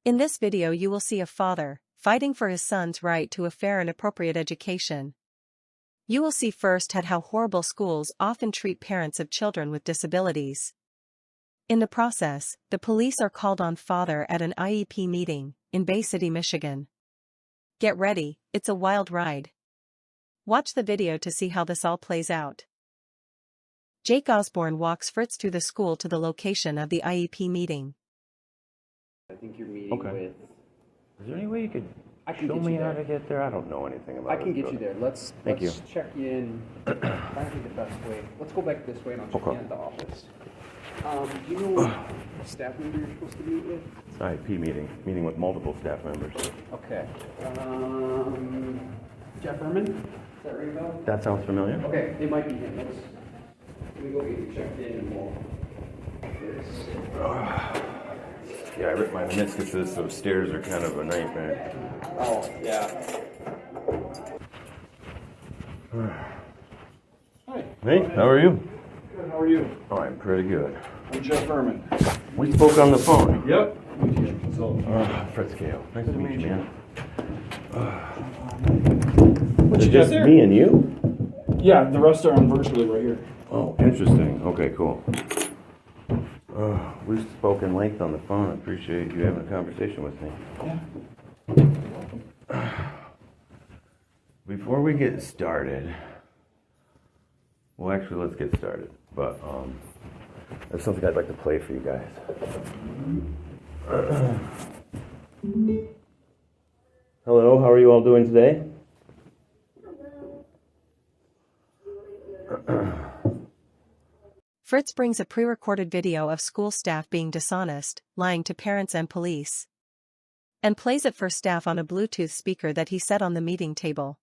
In this video you will see a father fighting for his son's right to a fair and appropriate education. You will see firsthand how horrible schools often treat parents of children with disabilities. In the process, the police are called on father at an IEP meeting in Bay City, Michigan. Get ready, it's a wild ride. Watch the video to see how this all plays out. Jake Osborne walks Fritz through the school to the location of the IEP meeting. I think you're meeting with... Is there any way you could show get me you how there. to get there? I don't know anything about it. I can get you there. Let's check you in. Might be the best way. Let's go back this way and I'll check you in at the office. Do you know what staff member you're supposed to meet with? It's an IEP meeting with multiple staff members. Okay. Jeff Herman? Is that ring a bell? That sounds familiar. Okay, it might be him. Let me go get you checked in and we'll do this. Yeah, I ripped my meniscus, so stairs are kind of a nightmare. Oh, yeah. Hi. Hey, how are you? Good, how are you? Oh, I'm pretty good. I'm Jeff Herman. We spoke on the phone. Yep. So, Fritz Gale. Nice to meet you, man. what you got Just there? me and you? Yeah, the rest are on virtually right here. Oh, interesting. Okay, cool. We spoke in length on the phone. I appreciate you having a conversation with me. Yeah. Before we get started, well, actually, let's get started. But there's something I'd like to play for you guys. Hello, how are you all doing today? Fritz brings a pre-recorded video of school staff being dishonest, lying to parents and police, and plays it for staff on a Bluetooth speaker that he set on the meeting table.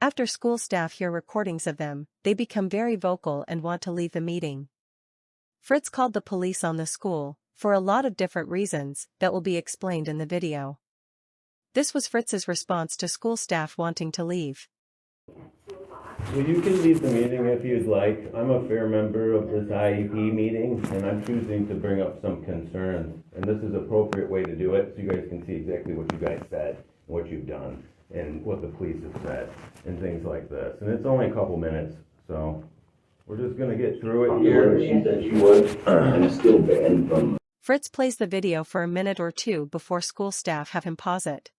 After school staff hear recordings of them, they become very vocal and want to leave the meeting. Fritz called the police on the school, for a lot of different reasons, that will be explained in the video. This was Fritz's response to school staff wanting to leave. Well, you can leave the meeting if you'd like. I'm a fair member of this IEP meeting, and I'm choosing to bring up some concerns. And this is an appropriate way to do it, so you guys can see exactly what you guys said, what you've done, and what the police have said, and things like this. And it's only a couple minutes, so we're just going to get through it here. She said she was, and it's still banned from... Fritz plays the video for a minute or two before school staff have him pause it.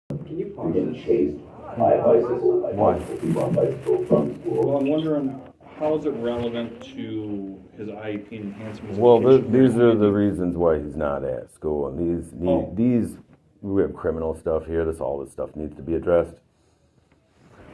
Can you pause Getting this? chased by bicycles. Why? People on bicycles from school. Well, I'm wondering, how is it relevant to his IEP enhancements? Well, education? these are the reasons why he's not at school, and these we have criminal stuff here. All this stuff needs to be addressed.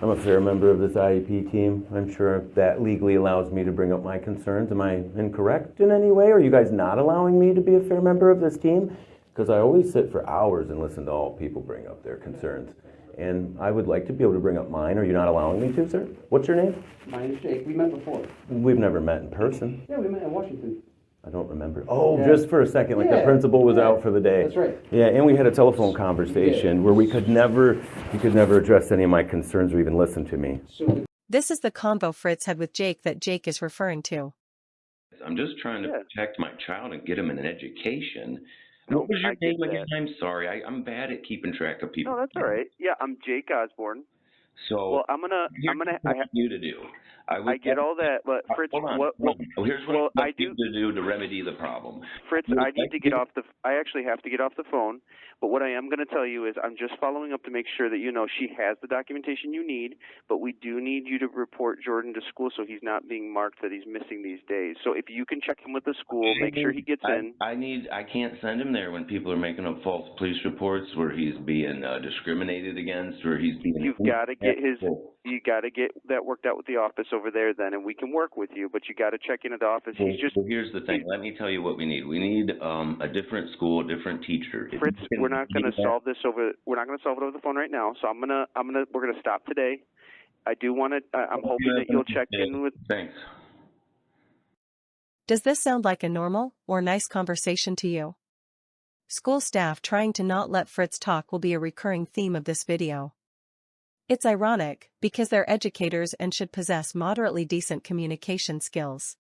I'm a fair member of this IEP team. I'm sure that legally allows me to bring up my concerns. Am I incorrect in any way? Are you guys not allowing me to be a fair member of this team? Because I always sit for hours and listen to all people bring up their concerns. And I would like to be able to bring up mine. Are you not allowing me to, sir? What's your name? My name's Jake. We met before. We've never met in person. Yeah, we met in Washington. I don't remember. Oh, Yeah. just for a second, like the principal was out for the day. That's right. Yeah, and we had a telephone conversation where you could never address any of my concerns or even listen to me. So This is the convo Fritz had with Jake that Jake is referring to. I'm just trying to protect my child and get him an education. No, What was your I get name again? that. I'm sorry. I'm bad at keeping track of people. No, that's all right. Yeah, I'm Jake Osborne. So Well, I'm gonna. I have you to do. I get all that, but Fritz, Hold on. what? Well, here's what well, I I do. need to do to remedy the problem. Fritz, You I would need like to get off the. I actually have to get off the phone. But what I am going to tell you is, I'm just following up to make sure that you know she has the documentation you need. But we do need you to report Jordan to school so he's not being marked that he's missing these days. So if you can check in with the school, make sure he gets in. I can't send him there when people are making up false police reports where he's being discriminated against, where he's being. You've got to get his. You got to get that worked out with the office over there then, and we can work with you. But you got to check in at the office. He's just. Well, here's the thing. Let me tell you what we need. We need a different school, a different teacher. Fritz, we're not going to solve this over. We're not going to solve it over the phone right now. So we're going to stop today. I do want to. I'm hoping that you'll check in with. Thanks. Does this sound like a normal or nice conversation to you? School staff trying to not let Fritz talk will be a recurring theme of this video. It's ironic, because they're educators and should possess moderately decent communication skills.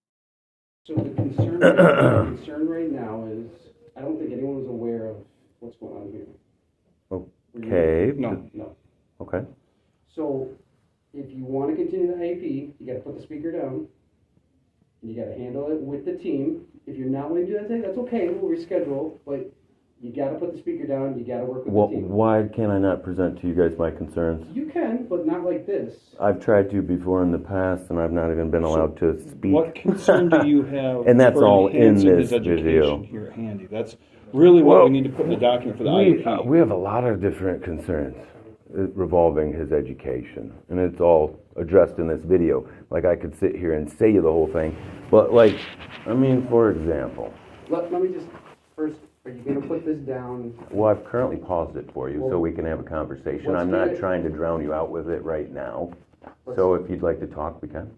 So the concern right now is, I don't think anyone was aware of what's okay. No. No. Okay. So, if you want to continue the IEP, you got to put the speaker down. And you got to handle it with the team. If you're not willing to do that today, that's okay. We'll reschedule. But you got to put the speaker down. You got to work with the team. Why can't I not present to you guys my concerns? You can, but not like this. I've tried to before in the past, and I've not even been allowed to speak. What concern do you have And that's for all in enhancing this his education video. here at Handy? That's really what we need to put in the document for the IEP. We have a lot of different concerns revolving his education, and it's all addressed in this video. Like, I could sit here and say the whole thing, but like, I mean, for example. Let me just, first, are you going to put this down? Well, I've currently paused it for you so we can have a conversation. I'm not trying to drown you out with it right now. So if you'd like to talk, we can.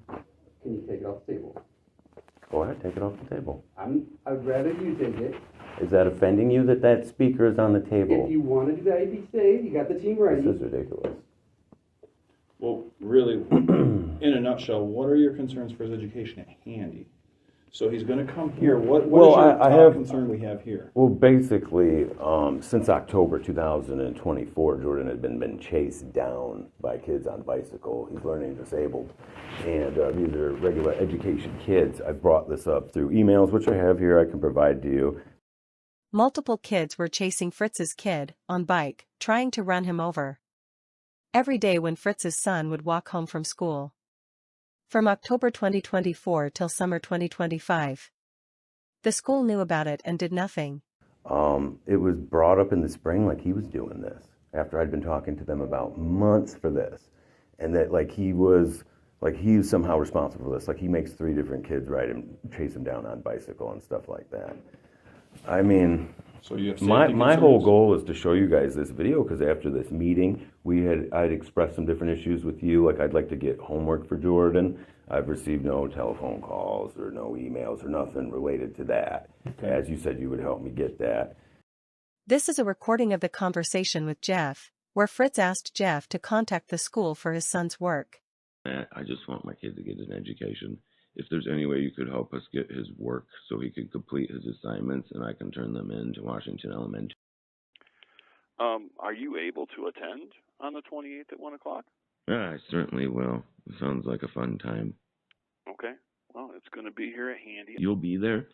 Can you take it off the table? Go ahead, take it off the table. I'd rather you take it. Is that offending you that that speaker is on the table? If you want to do the IEP today, you got the team ready. This is ridiculous. Well, really, in a nutshell, what are your concerns for his education at Handy? So he's going to come here. What is your top concern we have here? Well, basically, since October 2024, Jordan had been chased down by kids on bicycle. He's learning disabled. And these are regular education kids. I brought this up through emails, which I have here I can provide to you. Multiple kids were chasing Fritz's kid, on bike, trying to run him over. Every day when Fritz's son would walk home from school. From October 2024 till summer 2025. The school knew about it and did nothing. It was brought up in the spring like he was doing this, after I'd been talking to them about months for this. And that he's somehow responsible for this. Like, he makes 3 different kids ride him, chase him down on bicycle and stuff like that. I mean, so you have my whole goal is to show you guys this video, because after this meeting, I'd expressed some different issues with you. Like, I'd like to get homework for Jordan. I've received no telephone calls or no emails or nothing related to that. Okay. As you said, you would help me get that. This is a recording of the conversation with Jeff, where Fritz asked Jeff to contact the school for his son's work. I just want my kid to get an education. If there's any way you could help us get his work so he can complete his assignments and I can turn them in to Washington Elementary. Are you able to attend on the 28th at 1 o'clock? Yeah, I certainly will. It sounds like a fun time. Okay. Well, it's going to be here at Handy. You'll be there?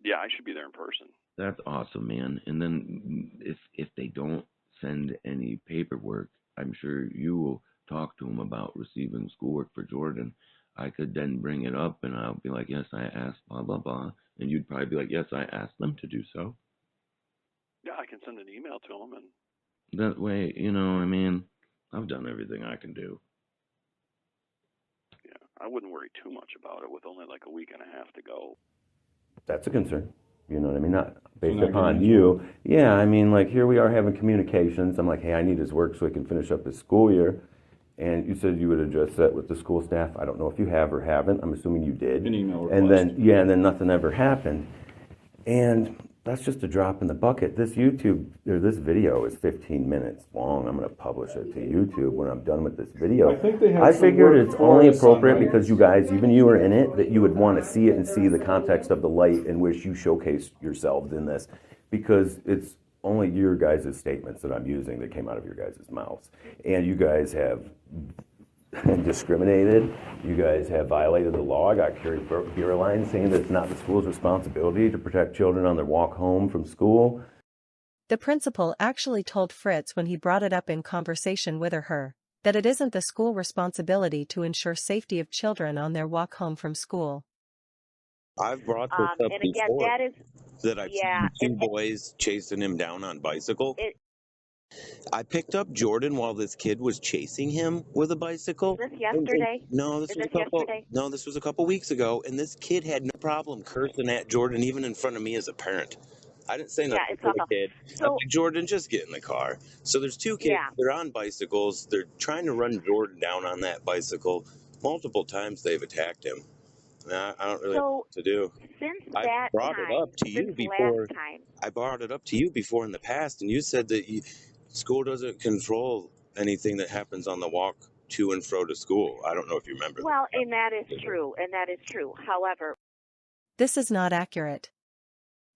Yeah, I should be there in person. That's awesome, man. And then if they don't send any paperwork, I'm sure you will talk to them about receiving schoolwork for Jordan. I could then bring it up and I'll be like, yes, I asked, blah, blah, blah. And you'd probably be like, yes, I asked them to do so. Yeah, I can send an email to them. And that way, you know, I mean, I've done everything I can do. Yeah, I wouldn't worry too much about it with only like a week and a half to go. That's a concern. You know what I mean? Not based upon you. Yeah, I mean, like, here we are having communications. I'm like, hey, I need his work so he can finish up his school year. And you said you would address that with the school staff. I don't know if you have or haven't. I'm assuming you did. An email request. And then nothing ever happened. And that's just a drop in the bucket. This video is 15 minutes long. I'm going to publish it to YouTube when I'm done with this video. I think they have I some figured work it's for only us appropriate on because you guys, even you are in it, that you would want to see it and see the context of the light in which you showcase yourselves in this, because it's only your guys' statements that I'm using that came out of your guys' mouths. And you guys have discriminated. You guys have violated the law. I got carried beer line saying that it's not the school's responsibility to protect children on their walk home from school. The principal actually told Fritz when he brought it up in conversation with her that it isn't the school responsibility to ensure safety of children on their walk home from school. I've brought this up and again, before, that is, that I've seen 2 boys chasing him down on bicycle. I picked up Jordan while this kid was chasing him with a bicycle. Is this yesterday? This was a couple weeks ago, and this kid had no problem cursing at Jordan even in front of me as a parent. I didn't say nothing to the kid. So, I'm like, Jordan, just get in the car. So there's 2 kids. Yeah. They're on bicycles. They're trying to run Jordan down on that bicycle. Multiple times they've attacked him. I don't really know what to do. I brought it up to you before. I brought it up to you before in the past, and you said that school doesn't control anything that happens on the walk to and fro to school. I don't know if you remember. Well, and that is true, However, this is not accurate.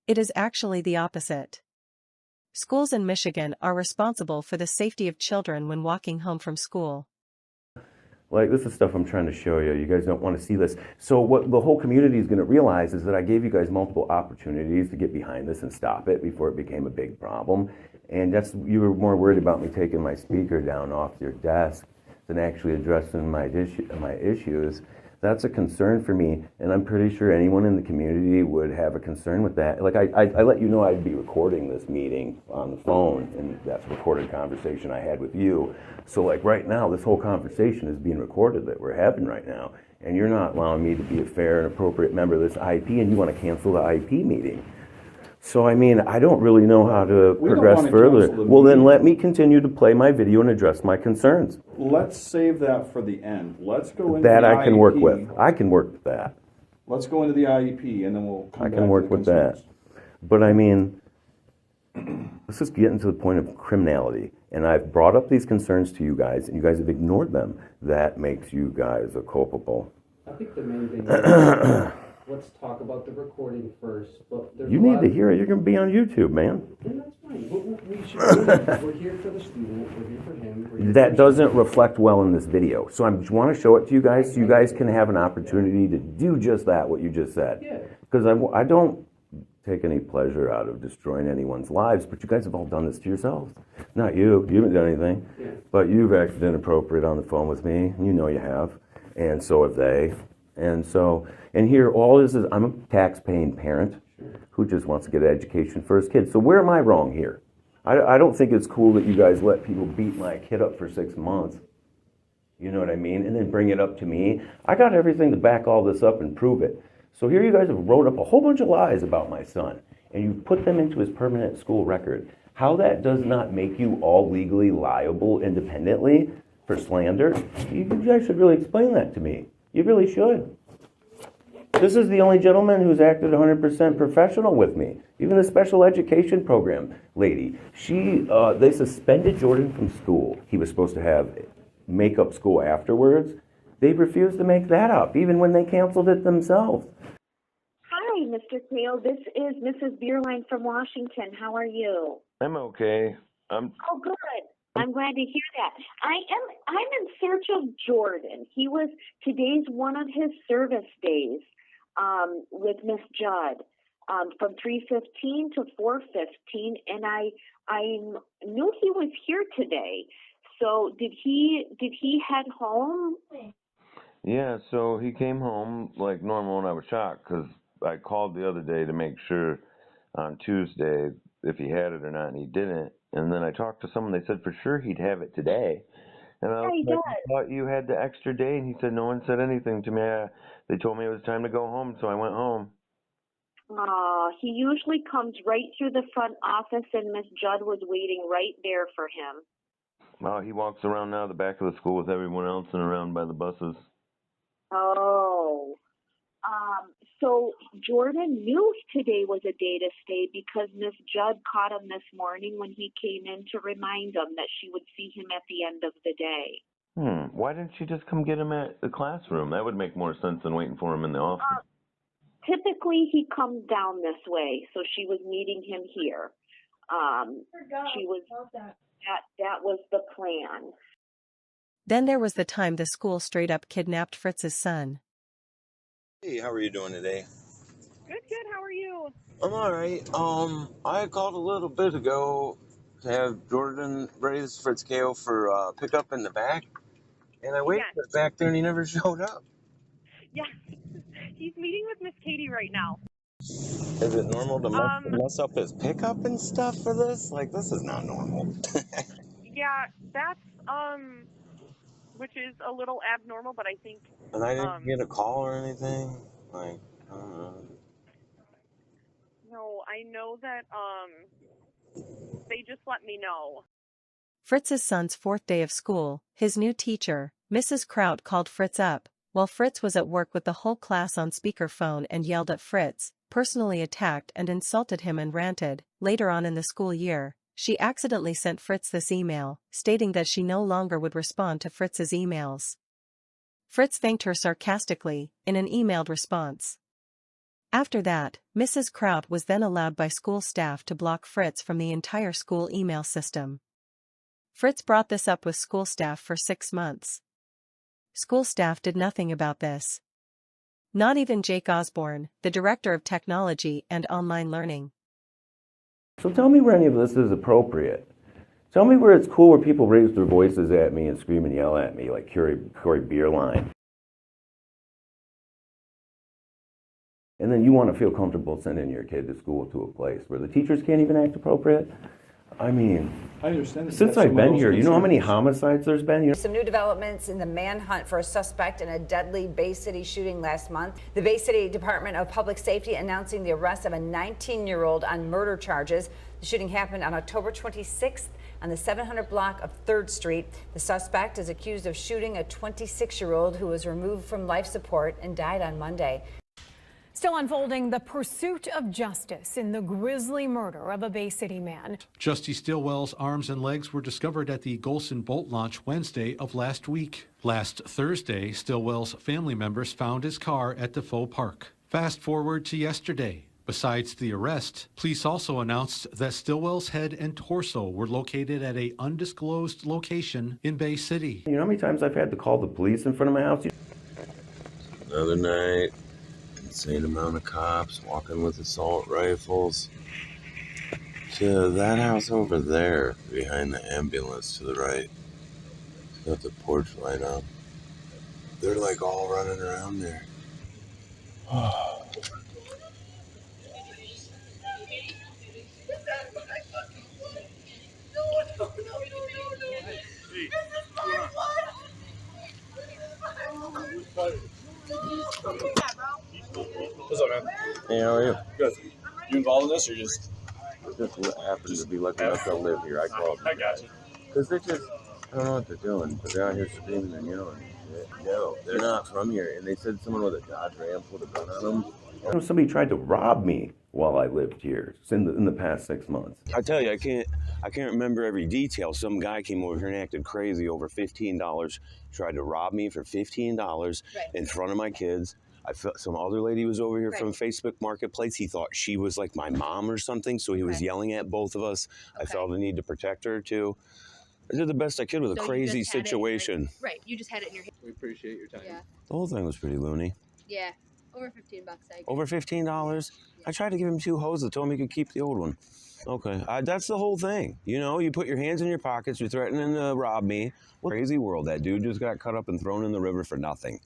It is actually the opposite. Schools in Michigan are responsible for the safety of children when walking home from school. Like, this is stuff I'm trying to show you. You guys don't want to see this. So what the whole community is going to realize is that I gave you guys multiple opportunities to get behind this and stop it before it became a big problem. And you were more worried about me taking my speaker down off your desk than actually addressing my issues. That's a concern for me, and I'm pretty sure anyone in the community would have a concern with that. Like, I let you know I'd be recording this meeting on the phone, and that's a recorded conversation I had with you. So, like, right now, this whole conversation is being recorded that we're having right now, and you're not allowing me to be a fair and appropriate member of this IEP, and you want to cancel the IEP meeting. So, I mean, I don't really know how to progress further. Well, then let me continue to play my video and address my concerns. Let's save that for the end. Let's go into that the I can IEP. work with. I can work with that. Let's go into the IEP, and then we'll come back to the concerns. I can work with that. But, I mean, let's just get into the point of criminality. And I've brought up these concerns to you guys, and you guys have ignored them. That makes you guys a culpable. I think the main thing is, let's talk about the recording first. But you need to hear it. You're going to be on YouTube, man. And that's fine. We should do that. We're here for the student. We're here for him. That doesn't reflect well in this video. So I want to show it to you guys so you guys can have an opportunity to do just that, what you just said. Yeah. Because I don't take any pleasure out of destroying anyone's lives, but you guys have all done this to yourselves. Not you. You haven't done anything. Yeah. But you've acted inappropriate on the phone with me. You know you have. And so have they. And here, all this is, I'm a tax-paying parent who just wants to get an education for his kids. So where am I wrong here? I don't think it's cool that you guys let people beat my kid up for 6 months. You know what I mean? And then bring it up to me. I got everything to back all this up and prove it. So here you guys have wrote up a whole bunch of lies about my son, and you put them into his permanent school record. How that does not make you all legally liable independently for slander, you guys should really explain that to me. You really should. This is the only gentleman who's acted 100% professional with me. Even the special education program lady, they suspended Jordan from school. He was supposed to have make-up school afterwards. They refused to make that up, even when they canceled it themselves. Hi, Mr. Kale. This is Mrs. Bierlein from Washington. How are you? I'm okay. Oh, good. I'm glad to hear that. I'm in search of Jordan. Today's one of his service days with Miss Judd from 3:15 to 4:15, and I knew he was here today. So did he head home? Yeah, so he came home like normal, and I was shocked because I called the other day to make sure on Tuesday if he had it or not, and he didn't. And then I talked to someone, they said for sure he'd have it today. And I was like, I thought you had the extra day, and he said no one said anything to me. They told me it was time to go home, so I went home. He usually comes right through the front office, and Miss Judd was waiting right there for him. Well, he walks around now the back of the school with everyone else and around by the buses. Oh. So Jordan knew today was a day to stay because Miss Judd caught him this morning when he came in to remind him that she would see him at the end of the day. Why didn't she just come get him at the classroom? That would make more sense than waiting for him in the office. Typically, he comes down this way, so she was meeting him here. That was the plan. Then there was the time the school straight up kidnapped Fritz's son. Hey, how are you doing today? Good. How are you? I'm all right. I called a little bit ago to have Jordan raise Fritz Kale for pickup in the back, and I waited back there and he never showed up. Yeah, he's meeting with Miss Katie right now. Is it normal to mess up his pickup and stuff for this? Like, this is not normal. Yeah, that's which is a little abnormal, but I think. And I didn't get a call or anything. Like, I don't know. No, I know that they just let me know. Fritz's son's fourth day of school, his new teacher, Mrs. Kraut, called Fritz up, while Fritz was at work with the whole class on speakerphone and yelled at Fritz, personally attacked and insulted him and ranted. Later on in the school year, she accidentally sent Fritz this email, stating that she no longer would respond to Fritz's emails. Fritz thanked her sarcastically, in an emailed response. After that, Mrs. Kraut was then allowed by school staff to block Fritz from the entire school email system. Fritz brought this up with school staff for 6 months. School staff did nothing about this. Not even Jake Osborne, the director of technology and online learning. So tell me where any of this is appropriate. Tell me where it's cool where people raise their voices at me and scream and yell at me like Corey Beerline. And then you want to feel comfortable sending your kid to school to a place where the teachers can't even act appropriate? I mean, I understand. Since I've been here, you know how many homicides there's been? Some new developments in the manhunt for a suspect in a deadly Bay City shooting last month. The Bay City Department of Public Safety announcing the arrest of a 19-year-old on murder charges. The shooting happened on October 26th on the 700 block of 3rd Street. The suspect is accused of shooting a 26-year-old who was removed from life support and died on Monday. Still unfolding, the pursuit of justice in the grisly murder of a Bay City man. Justy Stillwell's arms and legs were discovered at the Golson boat launch Wednesday of last week. Last Thursday, Stillwell's family members found his car at Defoe Park. Fast forward to yesterday. Besides the arrest, police also announced that Stillwell's head and torso were located at an undisclosed location in Bay City. You know how many times I've had to call the police in front of my house? Another night. Insane amount of cops walking with assault rifles to that house over there behind the ambulance to the right. It's got the porch light on. They're like all running around there. What's up, man? Hey, how are you? Good. You involved in this, or just happened to be lucky enough to live here. I called. I got you. Because they just, I don't know what they're doing, but they're out here screaming and yelling and shit. No, they're not from here. And they said someone with a Dodge Ram put a gun on them. You know, somebody tried to rob me while I lived here in the past 6 months. I tell you, I can't remember every detail. Some guy came over here and acted crazy over $15, tried to rob me for $15 in front of my kids. I felt some other lady was over here from Facebook Marketplace. He thought she was like my mom or something, so he was yelling at both of us. I felt the need to protect her too. I did the best I could with a crazy situation. Right, you just had it in your head. We appreciate your time. Yeah. The whole thing was pretty loony. Yeah, over $15. I agree. Over $15? I tried to give him 2 hoses. I told him he could keep the old one. Okay, that's the whole thing. You know, you put your hands in your pockets, you're threatening to rob me. What a crazy world. That dude just got cut up and thrown in the river for nothing.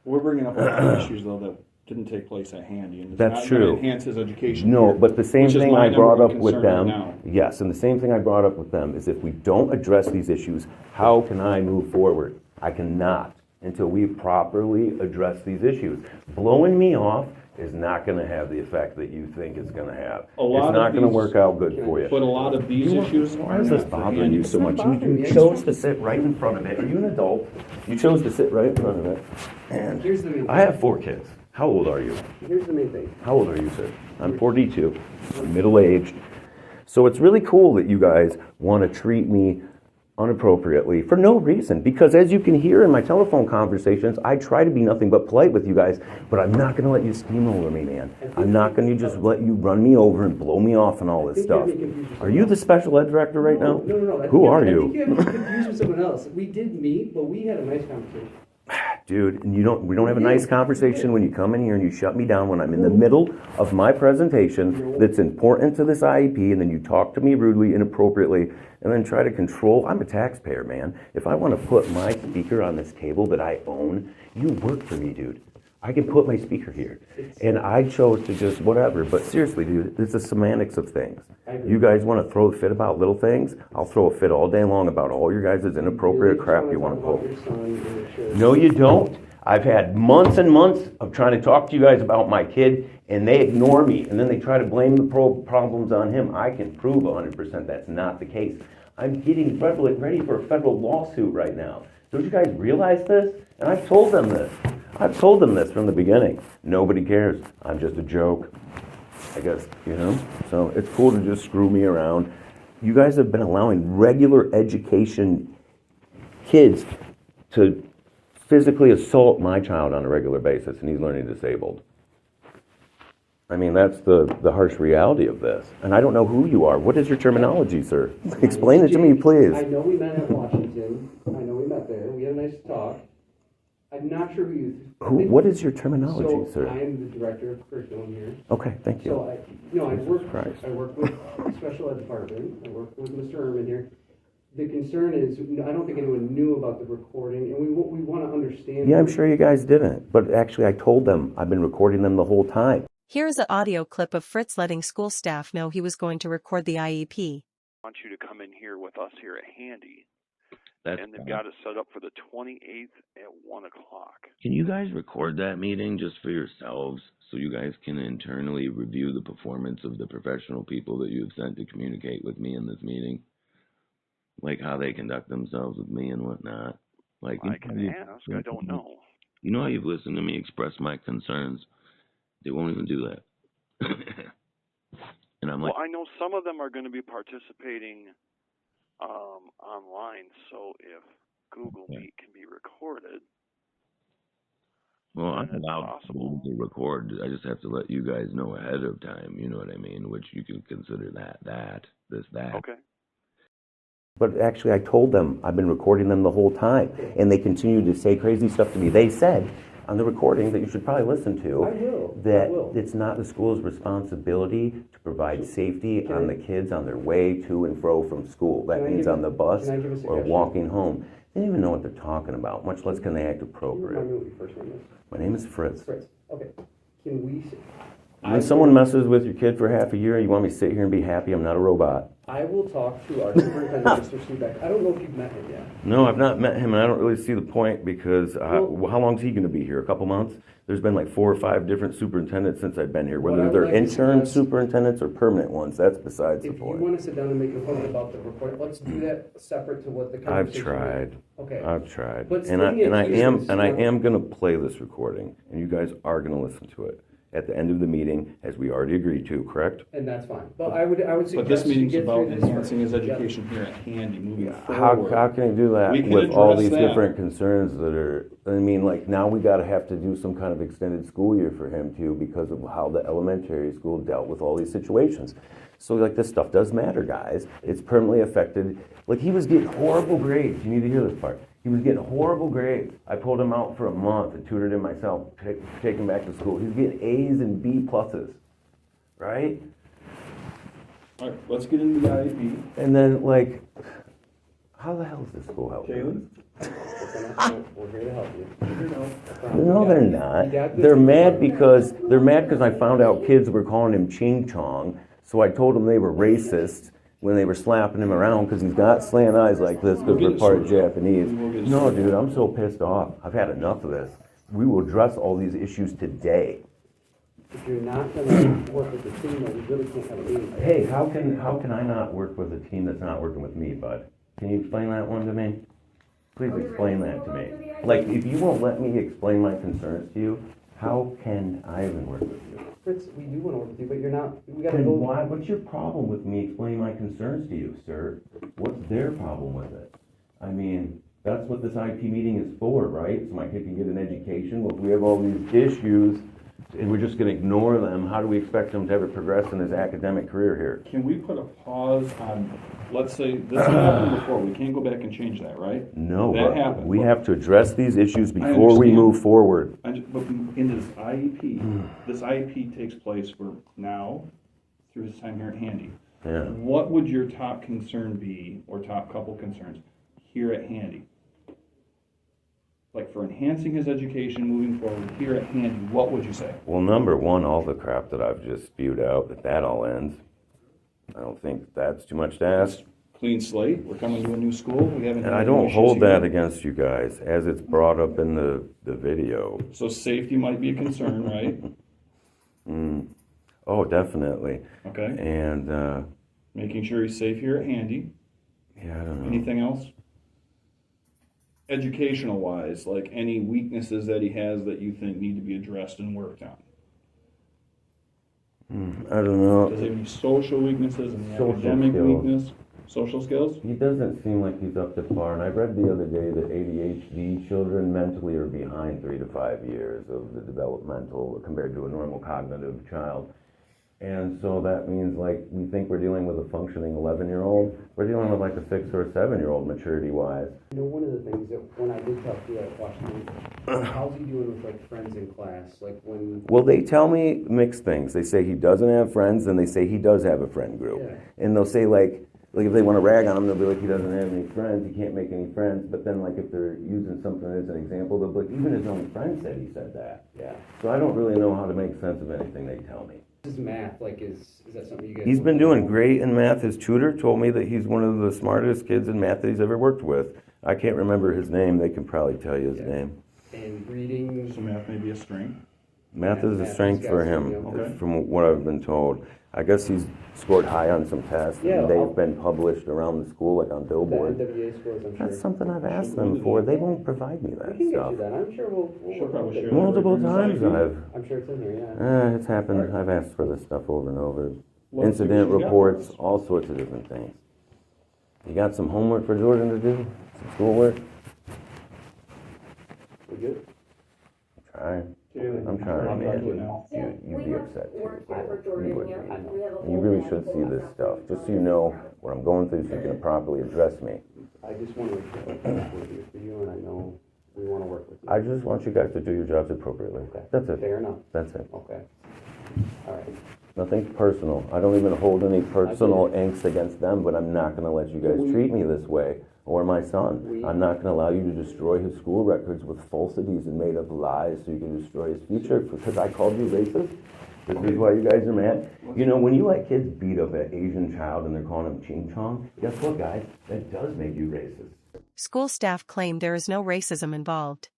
We're bringing up a lot of issues, though, that didn't take place at Handy. And That's true. Enhance his education. No, here, but the same which is thing my I brought number up one with concern them, right now. yes, and the same thing I brought up with them is if we don't address these issues, how can I move forward? I cannot until we properly address these issues. Blowing me off is not going to have the effect that you think it's going to have. It's not going to work out good for you. But a lot of these issues Why is this bothering you so much? You chose to sit right in front of it. Are you an adult? You chose to sit right in front of it. And Here's the main thing. I have 4 kids. How old are you? Here's the main thing. How old are you, sir? I'm 42. I'm middle-aged. So it's really cool that you guys want to treat me inappropriately for no reason. Because as you can hear in my telephone conversations, I try to be nothing but polite with you guys, but I'm not going to let you steamroller me, man. I'm not going to just let you run me over and blow me off and all this stuff. Are you the special ed director right now? No. Who are you? I think you have me confused with someone else. We did meet, but we had a nice conversation. Dude, and we don't have a nice conversation when you come in here and you shut me down when I'm in the middle of my presentation that's important to this IEP, and then you talk to me rudely, inappropriately, and then try to control. I'm a taxpayer, man. If I want to put my speaker on this table that I own, you work for me, dude. I can put my speaker here. And I chose to just whatever. But seriously, dude, it's the semantics of things. You guys want to throw a fit about little things? I'll throw a fit all day long about all your guys' inappropriate crap you want to pull. No, you don't. I've had months and months of trying to talk to you guys about my kid, and they ignore me. And then they try to blame the problems on him. I can prove 100% that's not the case. I'm getting ready for a federal lawsuit right now. Don't you guys realize this? And I've told them this. I've told them this from the beginning. Nobody cares. I'm just a joke, I guess, you know? So it's cool to just screw me around. You guys have been allowing regular education kids to physically assault my child on a regular basis, and he's learning disabled. I mean, that's the harsh reality of this. And I don't know who you are. What is your terminology, sir? Explain it to me, please. I know we met at Washington. I know we met there. We had a nice talk. I'm not sure What is your terminology, sir? I am the director of curriculum here. Okay, thank you. So I work with the special ed department. I work with Mr. Ehrman here. The concern is, I don't think anyone knew about the recording, and we want to understand. Yeah, I'm sure you guys didn't. But actually, I told them I've been recording them the whole time. Here is an audio clip of Fritz letting school staff know he was going to record the IEP. I want you to come in here with us here at Handy. That's and they've got it set up for the 28th at 1 o'clock. Can you guys record that meeting just for yourselves so you guys can internally review the performance of the professional people that you've sent to communicate with me in this meeting? Like how they conduct themselves with me and whatnot. Like I can ask. I don't know. You know how you've listened to me express my concerns? They won't even do that. And I'm like, well, I know some of them are going to be participating online, so if Google Meet can be recorded. well, I'm allowed to record. I just have to let you guys know ahead of time. You know what I mean? Which you can consider that. Okay. But actually, I told them I've been recording them the whole time, and they continue to say crazy stuff to me. They said on the recording that you should probably listen to that it's not the school's responsibility to provide safety on the kids on their way to and fro from school. That means on the bus or walking home. They don't even know what they're talking about, much less can they act appropriate. My name is Fritz. Fritz. Okay. Can we? When someone messes with your kid for half a year, you want me to sit here and be happy? I'm not a robot. I will talk to our superintendent, Mr. Stebeck. I don't know if you've met him yet. No, I've not met him, and I don't really see the point because how long is he going to be here? A couple months? There's been like 4 or 5 different superintendents since I've been here. Whether they're interim superintendents or permanent ones, that's besides the point. If you want to sit down and make a point about the report, let's do that separate to what the conversation I've tried. is. Okay. I've tried. But And I am going to play this recording, and you guys are going to listen to it at the end of the meeting, as we already agreed to, correct? And that's fine. But I would suggest. But this meeting's about enhancing his education here at Handy, moving forward. How can you do that with all these different concerns that are, I mean, like now we got to have to do some kind of extended school year for him too because of how the elementary school dealt with all these situations. So like this stuff does matter, guys. It's permanently affected. Like he was getting horrible grades. You need to hear this part. He was getting horrible grades. I pulled him out for a month and tutored him myself, take him back to school. He's getting A's and B pluses, right? All right, let's get into the IEP. And then, like, how the hell is this school helping? Jalen? We're here to help you. No, they're not. They're mad because I found out kids were calling him Ching Chong. So I told them they were racist when they were slapping him around because he's got slant eyes like this because we're part Japanese. No, dude, I'm so pissed off. I've had enough of this. We will address all these issues today. If you're not going to work with the team, then we really can't have a meeting. Hey, how can I not work with a team that's not working with me, bud? Can you explain that one to me? Please explain that to me. Like, if you won't let me explain my concerns to you, how can I even work with you? Fritz, we do want to work with you, but you're not. We got to Then go. why? What's your problem with me explaining my concerns to you, sir? What's their problem with it? I mean, that's what this IEP meeting is for, right? So my kid can get an education. Well, if we have all these issues and we're just going to ignore them, how do we expect him to ever progress in his academic career here? Can we put a pause on, let's say, this happened before, we can't go back and change that, right? No, that happened. We have to address these issues before we move forward. But in this IEP takes place for now, through his time here at Handy. Yeah. What would your top concern be, or top couple concerns, here at Handy? Like for enhancing his education moving forward here at Handy, what would you say? Well, number one, all the crap that I've just spewed out, that all ends. I don't think that's too much to ask. Clean slate, we're coming to a new school, we haven't. And I don't hold that against you guys, as it's brought up in the video. So safety might be a concern, right? Oh, definitely. Okay. And making sure he's safe here at Handy. Yeah, I don't know. Anything else? Educational wise, like any weaknesses that he has that you think need to be addressed and worked on? I don't know. Does he have any social weaknesses, any academic weakness? Social skills? He doesn't seem like he's up to par, and I read the other day that ADHD children mentally are behind 3 to 5 years of the developmental compared to a normal cognitive child. And so that means, like, we think we're dealing with a functioning 11-year-old. We're dealing with like a 6 or 7-year-old maturity-wise. You know, one of the things that when I did talk to that question, how's he doing with like friends in class? Like when. Well, they tell me mixed things. They say he doesn't have friends, and they say he does have a friend group. Yeah. And they'll say like if they want to rag on him, they'll be like, he doesn't have any friends, he can't make any friends. But then, like, if they're using something as an example, they'll be like, even his own friend said he said that. Yeah. So I don't really know how to make sense of anything they tell me. His math, like, is that something you guys? He's been doing great in math. His tutor told me that he's one of the smartest kids in math that he's ever worked with. I can't remember his name. They can probably tell you his name. And reading. So math may be a strength? Math is a strength for him, from what I've been told. I guess he's scored high on some tests, and they've been published around the school, like on billboards. NWA scores, I'm sure. That's something I've asked them for. They won't provide me that We can get stuff. you that. I'm sure we'll probably share that. Multiple times I'm sure it's in here, yeah. It's happened. I've asked for this stuff over and over. Let's see what Incident she's got. reports, all sorts of different things. You got some homework for Jordan to do? Some schoolwork? We good? Trying. Taylor, I'm trying, I'm man. talking now. You'd be upset too. You would be. And you really should see this stuff, just so you know what I'm going through, so you can properly address me. I just want to make sure it's with you for you, and I know we want to work with you. I just want you guys to do your jobs appropriately. That's it. Fair enough. That's it. Okay. All right. Nothing personal. I don't even hold any personal angst against them, but I'm not going to let you guys treat me this way, or my son. I'm not going to allow you to destroy his school records with falsities and made up lies so you can destroy his future because I called you racist. This is why you guys are mad. You know, when you let kids beat up an Asian child and they're calling him ching chong, guess what, guys? That does make you racist. School staff claim there is no racism involved.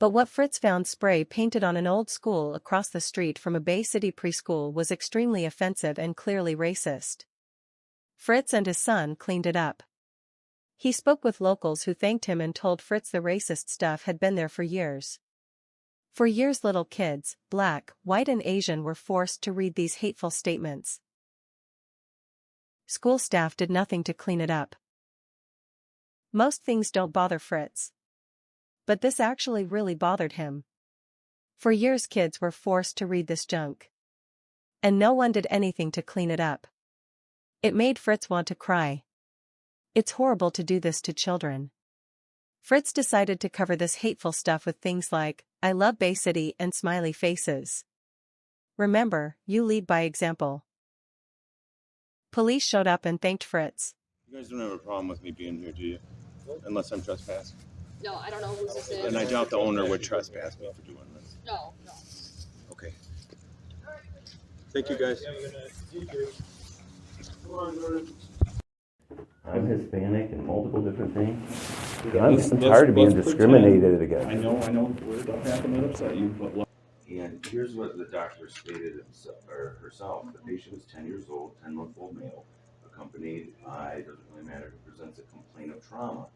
But what Fritz found spray painted on an old school across the street from a Bay City preschool was extremely offensive and clearly racist. Fritz and his son cleaned it up. He spoke with locals who thanked him and told Fritz the racist stuff had been there for years. For years little kids, black, white and Asian, were forced to read these hateful statements. School staff did nothing to clean it up. Most things don't bother Fritz. But this actually really bothered him. For years kids were forced to read this junk. And no one did anything to clean it up. It made Fritz want to cry. It's horrible to do this to children. Fritz decided to cover this hateful stuff with things like, I love Bay City and smiley faces. Remember, you lead by example. Police showed up and thanked Fritz. You guys don't have a problem with me being here, do you? Unless I'm trespassing. No, I don't know who this is. And I doubt the owner would trespass me for doing this. No. Okay. Thank you, guys. I'm Hispanic and multiple different things. Yeah, I'm just tired of being discriminated against. I know, stuff happened that upset you, but And here's what the doctor stated herself. The patient is 10 years old, 10-month-old male, accompanied by, doesn't really matter, who presents a complaint of trauma.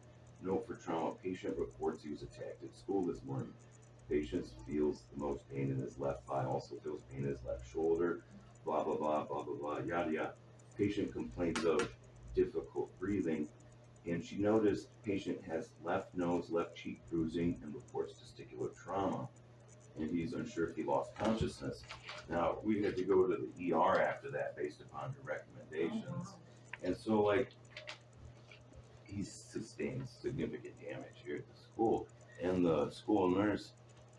Note for trauma, patient reports he was attacked at school this morning. Patient feels the most pain in his left thigh, also feels pain in his left shoulder, blah, blah, blah, blah, blah, blah, yada, yada. Patient complains of difficult breathing, and she noticed patient has left nose, left cheek bruising, and reports testicular trauma. And he's unsure if he lost consciousness. Now, we had to go to the ER after that based upon the recommendations. And so, like, he sustained significant damage here at the school. And the school nurse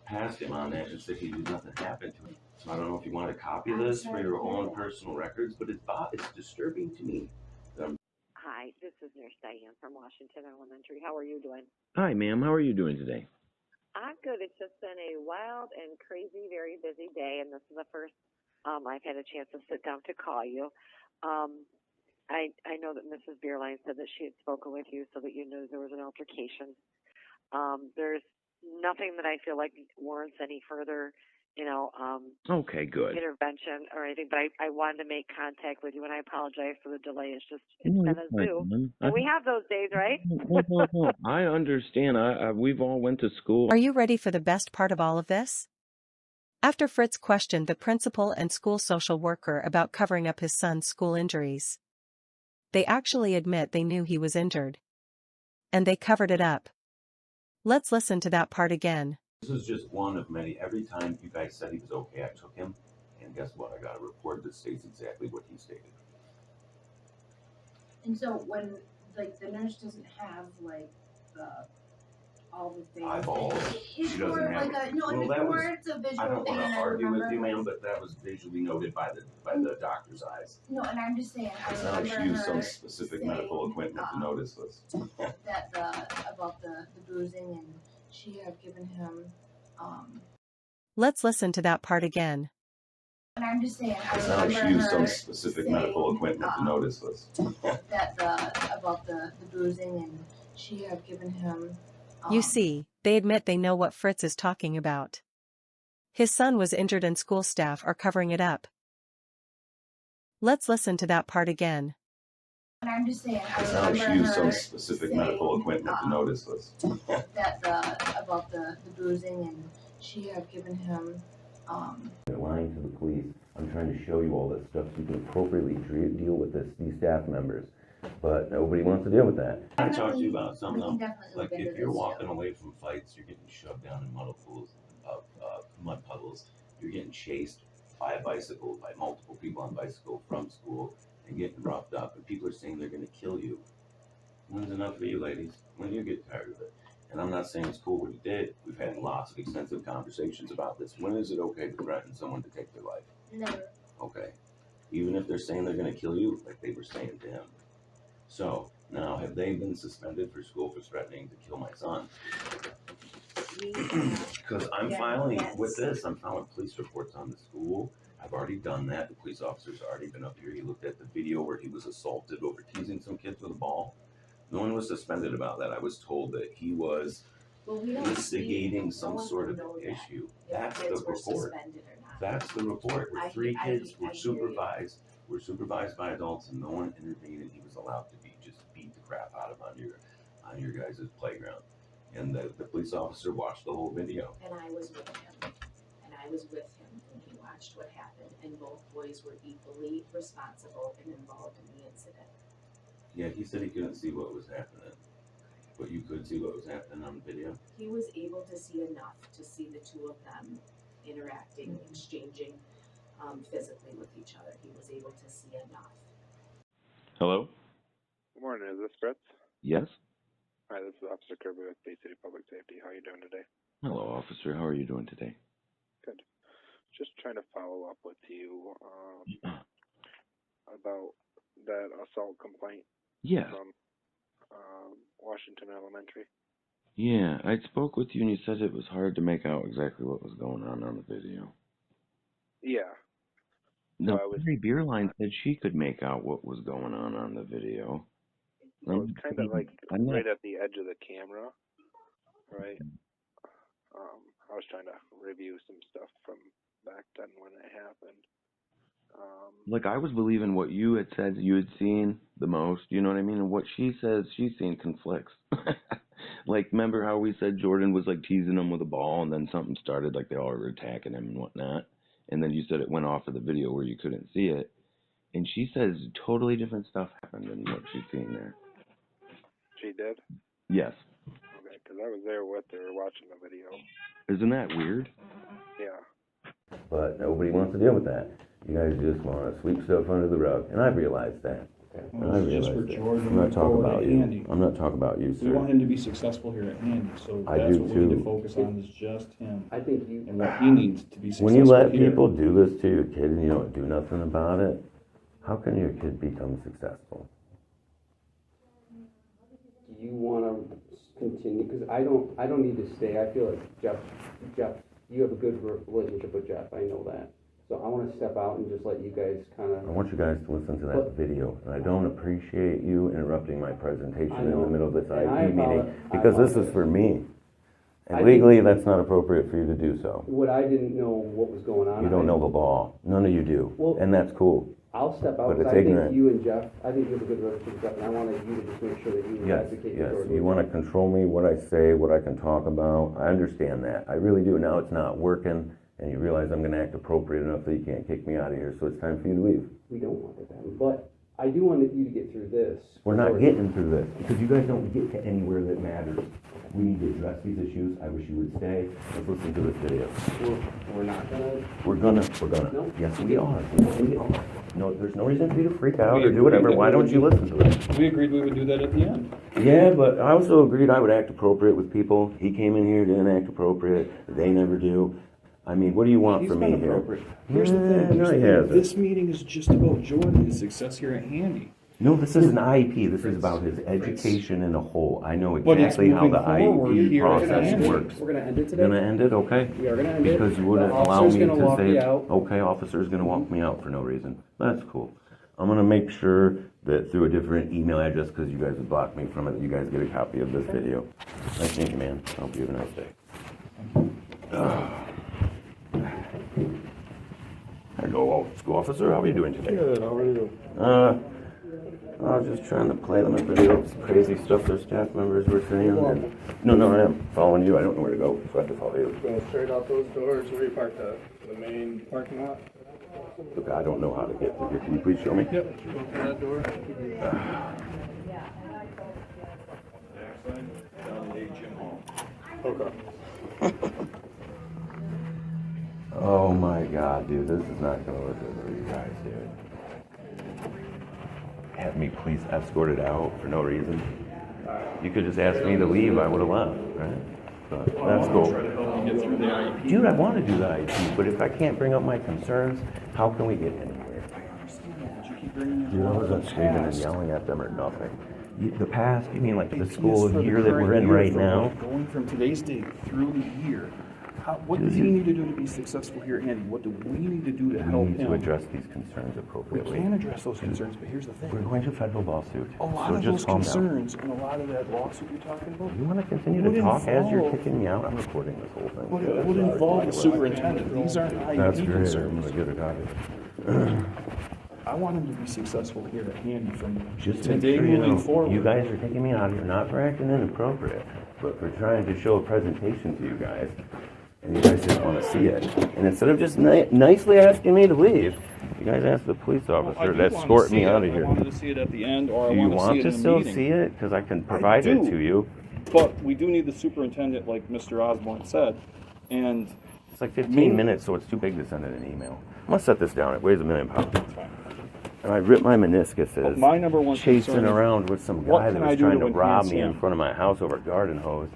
passed him on that and said he did nothing happen to him. So I don't know if you want to copy this for your own personal records, but it's disturbing to me. Hi, this is Nurse Diane from Washington Elementary. How are you doing? Hi, ma'am. How are you doing today? I'm good. It's just been a wild and crazy, very busy day, and this is the first I've had a chance to sit down to call you. I know that Mrs. Beerline said that she had spoken with you so that you knew there was an altercation. There's nothing that I feel like warrants any further, Okay, good. intervention or anything, but I wanted to make contact with you, and I apologize for the delay. It's been No, a it's fine, zoo. ma'am. And we have those days, right? No. I understand. We've all went to school. Are you ready for the best part of all of this? After Fritz questioned the principal and school social worker about covering up his son's school injuries, they actually admit they knew he was injured. And they covered it up. Let's listen to that part again. This is just one of many. Every time you guys said he was okay, I took him, and guess what? I got a report that states exactly what he stated. And so when, like, the nurse doesn't have, like, all the things. Eyeballs. It's She more doesn't have. like a, no, Well, before it's a visual I don't thing, want and to I argue with remember. you, ma'am, but that was visually noted by the doctor's eyes. No, and I'm just saying, I It's not remember like she used some her specific saying, medical equipment to notice this. that about the bruising, and she had given him, Let's listen to that part again. and I'm just saying, I It's not like remember she used her some specific saying, medical equipment to notice this. that about the bruising, and she had given him. You see, they admit they know what Fritz is talking about. His son was injured and school staff are covering it up. Let's listen to that part again. And I'm just saying, I It's not like she remember used some her specific saying, medical equipment to notice this. that about the bruising, and she had given him. You're lying to the police. I'm trying to show you all this stuff so you can appropriately deal with these staff members. But nobody wants to deal with that. I talked to you about something else. Definitely Like look if into you're this, walking away from fights, you're getting shoved down in mud puddles. You're getting chased by a bicycle, by multiple people on bicycle from school, and getting roughed up, and people are saying they're going to kill you. When's enough for you, ladies? When do you get tired of it? And I'm not saying it's cool what he did. We've had lots of extensive conversations about this. When is it okay to threaten someone to take their life? Never. Okay. Even if they're saying they're going to kill you, like they were saying to him. So, now, have they been suspended for school for threatening to kill my son? Because I'm filing with this, I'm filing police reports on the school. I've already done that. The police officer's already been up here. He looked at the video where he was assaulted over teasing some kids with a ball. No one was suspended about that. I was told that he was instigating some sort of issue. That's the report. That's the report. Where 3 kids were supervised. Were supervised by adults, and no one intervened, and he was allowed to be just beat the crap out of on your guys' playground. And the police officer watched the whole video. And I was with him. And I was with him when he watched what happened, and both boys were equally responsible and involved in the incident. Yeah, he said he couldn't see what was happening, but you could see what was happening on the video. He was able to see enough to see the two of them interacting, exchanging physically with each other. He was able to see enough. Hello? Good morning, is this Fritz? Yes? Hi, this is Officer Kirby with Bay City Public Safety. How are you doing today? Hello, officer. How are you doing today? Good. Just trying to follow up with you about that assault complaint Yeah. from Washington Elementary. Yeah, I spoke with you and you said it was hard to make out exactly what was going on the video. Yeah. No, So Mary Beerline said she could make out what was going on the video. Well, it's kind of like right at the edge of the camera, right? I was trying to review some stuff from back then when it happened. Like, I was believing what you had said you had seen the most, you know what I mean? And what she says she's seen conflicts. Like, remember how we said Jordan was, like, teasing him with a ball, and then something started, like, they all were attacking him and whatnot? And then you said it went off of the video where you couldn't see it. And she says totally different stuff happened than what she's seen there. She did? Yes. Okay, because I was there with her watching the video. Isn't that weird? Yeah. But nobody wants to deal with that. You guys just want to sweep stuff under the rug, and I've realized that. Well, it's just for Jordan I'm not to talking forward about to you. Andy. I'm not talking about you, We sir. want him to be successful here at Handy, so I that's do what we need too. to focus on is just him. I think you and what he needs to be successful When you let here. people do this to your kid and you don't do nothing about it, how can your kid become successful? Do you want to continue? Because I don't need to stay. I feel like Jeff, you have a good relationship with Jeff. I know that. So I want to step out and just let you guys kind of. I want you guys to listen to that video, and I don't appreciate you interrupting my presentation in the middle of this IEP meeting, because this is for me. And legally, that's not appropriate for you to do so. What I didn't know what was going on. You don't know the law. None of you do. And that's cool. I'll step out. But it's I ignorant. think you and Jeff, I think you have a good relationship with Jeff, and I wanted you to just make sure that you advocate Yes, for you want to control me, what I say, what I can talk about. I understand that. I really do. Now it's not working, and you realize I'm going to act appropriate enough that you can't kick me out of here, so it's time for you to leave. We don't want it to happen, but I do want you to get through this. We're not getting through this because you guys don't get to anywhere that matters. We need to address these issues. I wish you would stay. Let's listen to this video. We're not gonna. We're gonna. No. Yes, we are. We are. No, there's no reason for you to freak out or do whatever. Why don't you listen to it? We agreed we would do that at the end. Yeah, but I also agreed I would act appropriate with people. He came in here, didn't act appropriate. They never do. I mean, what do you want from me here? Here's the thing. No, he hasn't. This meeting is just about Jordan, his success here at Handy. No, this is an IEP. This is about his education in a whole. I know But it's exactly how the moving forward IEP here at process Handy. works. We're gonna end it today. Gonna end it? Okay. We are gonna end it. Because you wouldn't The allow officer's me gonna to walk say, you out. okay, officer's gonna walk me out for no reason. That's cool. I'm gonna make sure that through a different email address, because you guys have blocked me from it, that you guys get a copy of this video. Nice meeting you, man. I hope you have a nice day. Hello, school officer. How are you doing today? Good, how are you? I was just trying to play them a video of some crazy stuff their staff members were saying. And no, I am following you. I don't know where to go, so I have to follow you. Going straight out those doors, where you parked at? The main parking lot? Look, I don't know how to get through here. Can you please show me? Yep, go through that door. Okay. Oh my god, dude, this is not gonna look good for you guys, dude. Have me police escorted out for no reason. You could just ask me to leave, I would have left, right? But that's cool. Dude, I want to do the IEP, but if I can't bring up my concerns, how can we get anywhere? Dude, I wasn't screaming and yelling at them or nothing. The past, you mean like the school year that we're in right now? Going from today's date through the year. What does he need to do to be successful here, Andy? What do we need to do to help him? We need to address these concerns We appropriately. can address those concerns, but here's the thing. We're going to federal lawsuit. A lot so of just those calm concerns and a lot of that lawsuit you're talking about. You want to continue to talk as you're kicking me out? I'm recording this whole thing. But it would involve the superintendent. These aren't That's IEP great. I'm concerns. going to get a copy. I want him to be successful here at Handy from Just make today sure you moving know, forward. you guys are taking me out here not for acting inappropriate, but for trying to show a presentation to you guys. And you guys just want to see it. And instead of just nicely asking me to leave, you guys ask the police officer to escort me out of here. I wanted to see it at the end, or Do I you want want to to see it in the still meeting. see it? Because I can provide it to you. But we do need the superintendent, like Mr. Osborne said, and it's like 15 minutes, so it's too big to send it an email. I'm gonna set this down. It weighs 1 million pounds. And I ripped my meniscuses my number one chasing concern is, around with some what guy that can I was do trying to to rob enhance me in him? front of my house over a garden hose.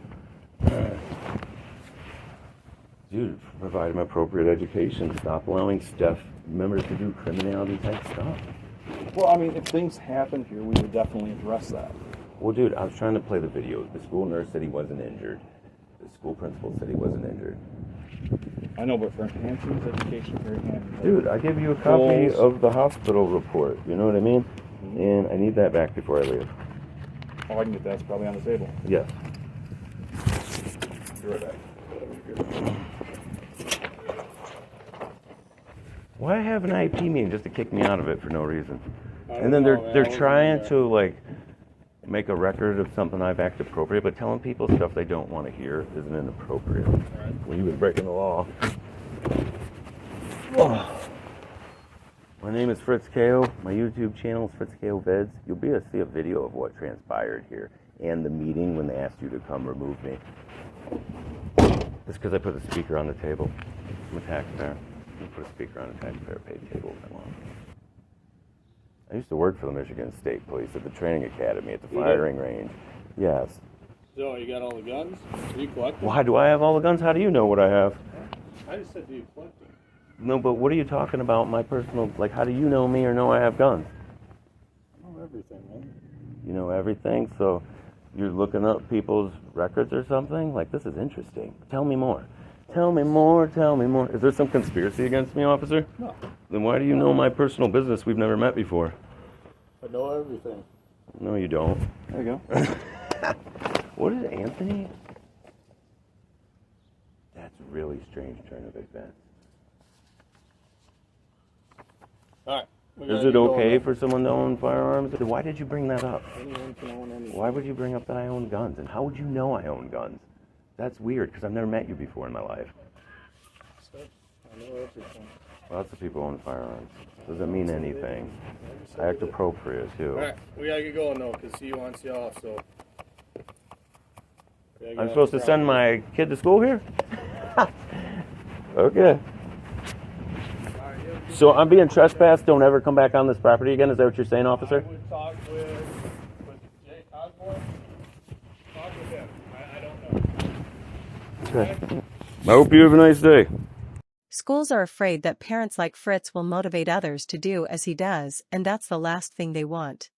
Dude, provide him appropriate education. Stop allowing staff members to do criminality type stuff. well, I mean, if things happen here, we would definitely address that. Well, dude, I was trying to play the video. The school nurse said he wasn't injured. The school principal said he wasn't injured. I know, but for enhancing his education here at Handy. Dude, I gave you a copy goals. of the hospital report. You know what I mean? And I need that back before I leave. Oh, I can get that. It's probably on the table. Yes. Be right back. Why have an IEP meeting just to kick me out of it for no reason? I And then don't know, man. I they're wasn't trying there. to like make a record of something I've acted appropriate, but telling people stuff they don't want to hear isn't inappropriate. Well, you was breaking the law. Oh. My name is Fritz Ko. My YouTube channel is Fritz Ko Vids. You'll be able to see a video of what transpired here and the meeting when they asked you to come remove me. Just because I put a speaker on the table. I'm a taxpayer. I put a speaker on a taxpayer paid table if I want. I used to work for the Michigan State Police at the training academy at the firing range. Yes. So, you got all the guns? Do you collect them? Why do I have all the guns? How do you know what I have? I just said, do you collect them? No, but what are you talking about? My personal, like, how do you know me or know I have guns? I know everything, man. You know everything, so you're looking up people's records or something? Like, this is interesting. Tell me more. Tell me more, tell me more. Is there some conspiracy against me, officer? No. Then why do you know my personal business? We've never met before. I know everything. No, you don't. There you go. What is Anthony? That's a really strange turn of events. All right. Is it okay for someone to own firearms? Why did you bring that up? Anyone can own anything. Why would you bring up that I own guns? And how would you know I own guns? That's weird, because I've never met you before in my life. I know everything. Lots of people own firearms. Doesn't mean anything. Act appropriate, too. Alright, we gotta get going though, because he wants y'all, so. I'm supposed to send my kid to school here? Okay. So I'm being trespassed. Don't ever come back on this property again. Is that what you're saying, officer? I would talk with Jay Osborne. Talk with him. I don't know. Okay. I hope you have a nice day. Schools are afraid that parents like Fritz will motivate others to do as he does, and that's the last thing they want.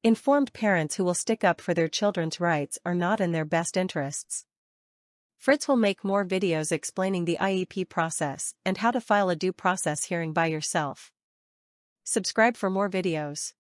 Informed parents who will stick up for their children's rights are not in their best interests. Fritz will make more videos explaining the IEP process and how to file a due process hearing by yourself. Subscribe for more videos.